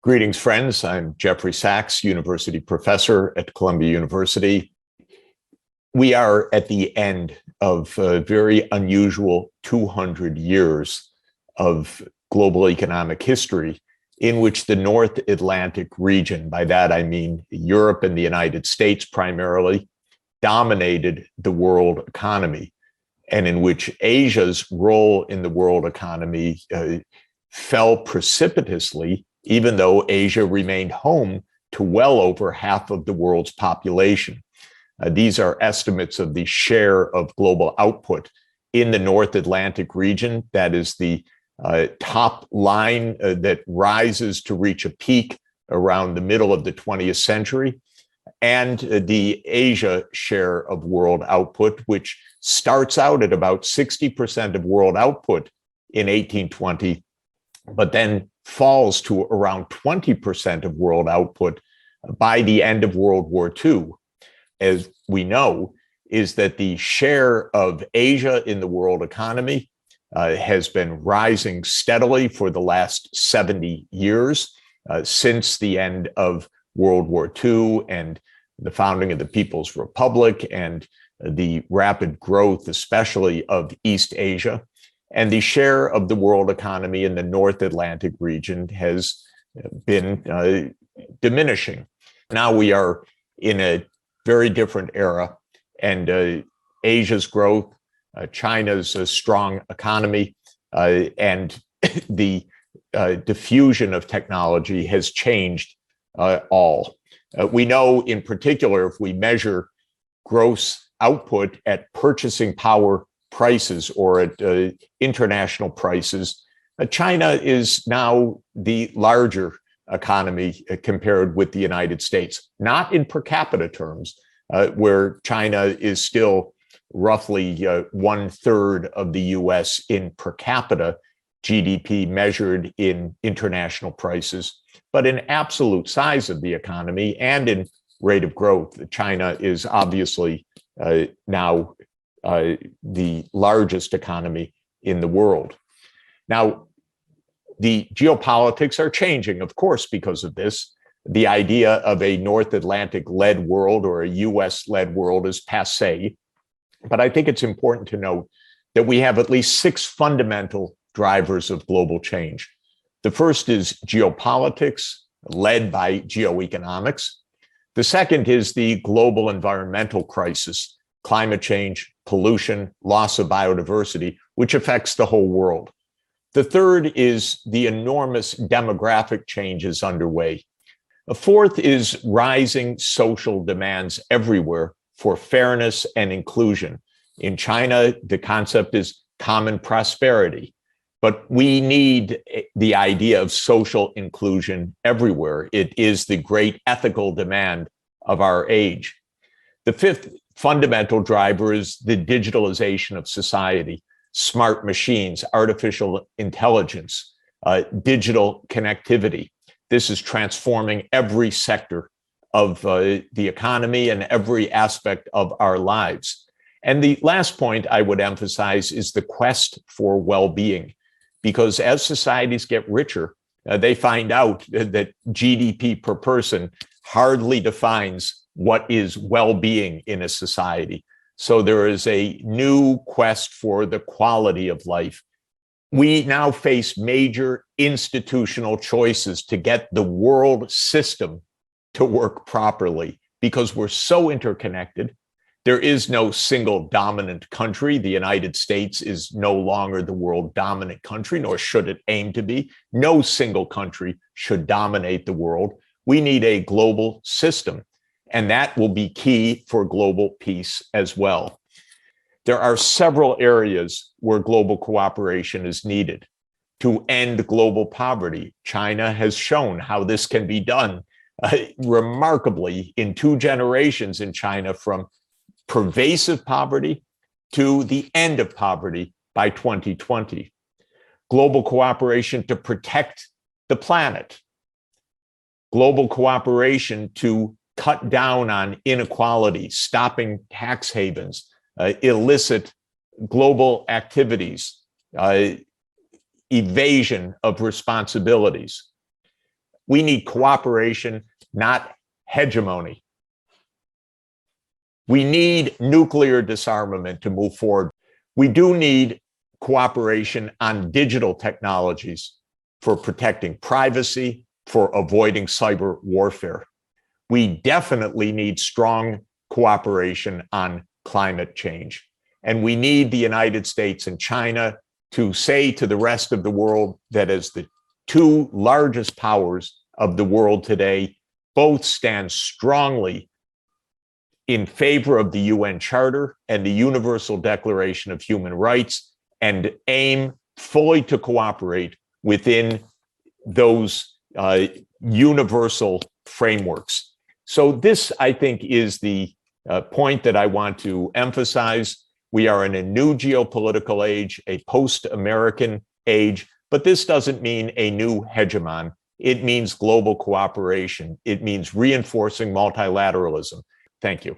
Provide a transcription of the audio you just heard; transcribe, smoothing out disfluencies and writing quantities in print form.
Greetings, friends. I'm Jeffrey Sachs, University Professor at Columbia University. We are at the end of a very unusual 200 years of global economic history in which the North Atlantic region, by that I mean Europe and the United States primarily, dominated the world economy, and in which Asia's role in the world economy fell precipitously, even though Asia remained home to well over half of the world's population. These are estimates of the share of global output in the North Atlantic region. That is the top line that rises to reach a peak around the middle of the 20th century, and the Asia share of world output, which starts out at about 60% of world output in 1820, but then falls to around 20% of world output by the end of World War II. As we know, is that the share of Asia in the world economy has been rising steadily for the last 70 years since the end of World War II and the founding of the People's Republic and the rapid growth, especially of East Asia. And the share of the world economy in the North Atlantic region has been diminishing. Now we are in a very different era, and Asia's growth, China's strong economy, and the diffusion of technology has changed all. We know in particular, if we measure gross output at purchasing power prices or at international prices, China is now the larger economy compared with the United States, not in per capita terms, where China is still roughly 1/3 of the US in per capita GDP measured in international prices, but in absolute size of the economy and in rate of growth. China is obviously now the largest economy in the world. Now, the geopolitics are changing, of course, because of this. The idea of a North Atlantic-led world or a US-led world is passé. But I think it's important to note that we have at least 6 fundamental drivers of global change. The first is geopolitics, led by geoeconomics. The second is the global environmental crisis, climate change, pollution, loss of biodiversity, which affects the whole world. The third is the enormous demographic changes underway. A fourth is rising social demands everywhere for fairness and inclusion. In China, the concept is common prosperity, but we need the idea of social inclusion everywhere. It is the great ethical demand of our age. The fifth fundamental driver is the digitalization of society, smart machines, artificial intelligence, digital connectivity. This is transforming every sector of the economy and every aspect of our lives. And the last point I would emphasize is the quest for well-being, because as societies get richer, they find out that GDP per person hardly defines what is well-being in a society. So there is a new quest for the quality of life. We now face major institutional choices to get the world system to work properly because we're so interconnected. There is no single dominant country. The United States is no longer the world dominant country, nor should it aim to be. No single country should dominate the world. We need a global system, and that will be key for global peace as well. There are several areas where global cooperation is needed. To end global poverty, China has shown how this can be done remarkably in 2 generations in China, from pervasive poverty to the end of poverty by 2020. Global cooperation to protect the planet. Global cooperation to cut down on inequality, stopping tax havens, illicit global activities, evasion of responsibilities. We need cooperation, not hegemony. We need nuclear disarmament to move forward. We do need cooperation on digital technologies for protecting privacy, for avoiding cyber warfare. We definitely need strong cooperation on climate change. And we need the United States and China to say to the rest of the world that as the two largest powers of the world today, both stand strongly in favor of the UN Charter and the Universal Declaration of Human Rights and aim fully to cooperate within those universal frameworks. So this, I think, is the point that I want to emphasize. We are in a new geopolitical age, a post-American age, but this doesn't mean a new hegemon. It means global cooperation. It means reinforcing multilateralism. Thank you.